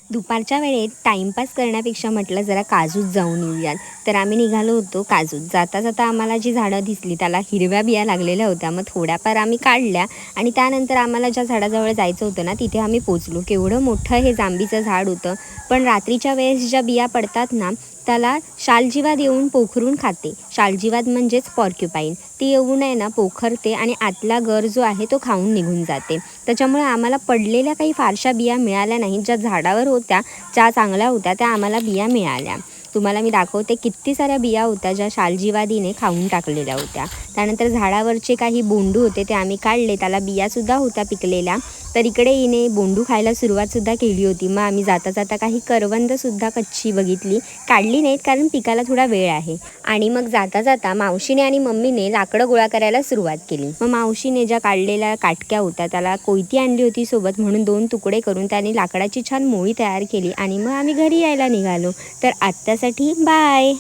दुपारच्या वेळेत टाईमपास करण्यापेक्षा म्हटलं जरा काजूत जाऊन येऊयात. तर आम्ही निघालो होतो काजूत. जाता जाता आम्हाला जी झाडं दिसली त्याला हिरव्या बिया लागलेल्या होत्या. मग थोड्याफार आम्ही काढल्या आणि त्यानंतर आम्हाला ज्या झाडाजवळ जायचं होतं ना तिथे आम्ही पोचलो. केवढं मोठं हे जांबीचं झाड होतं. पण रात्रीच्या वेळेस ज्या बिया पडतात ना त्याला शालजीवाद येऊन पोखरून खाते. शालजीवाद म्हणजेच पॉर्क्युपाईन. ती येऊन आहे ना पोखरते आणि आतला गर जो आहे तो खाऊन निघून जाते. त्याच्यामुळे आम्हाला पडलेल्या काही फारशा बिया मिळाल्या नाहीत. ज्या झाडावर होत्या ज्या चांगल्या होत्या त्या आम्हाला बिया मिळाल्या. तुम्हाला मी दाखवते किती साऱ्या बिया होत्या ज्या शालजीवादीने खाऊन टाकलेल्या होत्या. त्यानंतर झाडावरचे काही बोंडू होते ते आम्ही काढले. त्याला बियासुद्धा होत्या पिकलेल्या. तर इकडे हिने बोंडू खायला सुरुवातसुद्धा केली होती. मग आम्ही जाता जाता काही करवंदसुद्धा कच्ची बघितली. काढली नाहीत कारण पिकाला थोडा वेळ आहे. आणि मग जाता जाता मावशीने आणि मम्मीने लाकडं गोळा करायला सुरुवात केली. मग मावशीने ज्या काढलेल्या काटक्या होत्या त्याला कोयती आणली होती सोबत म्हणून 2 तुकडे करून त्याने लाकडाची छान मोळी तयार केली आणि मग आम्ही घरी यायला निघालो. तर आत्तासाठी बाय.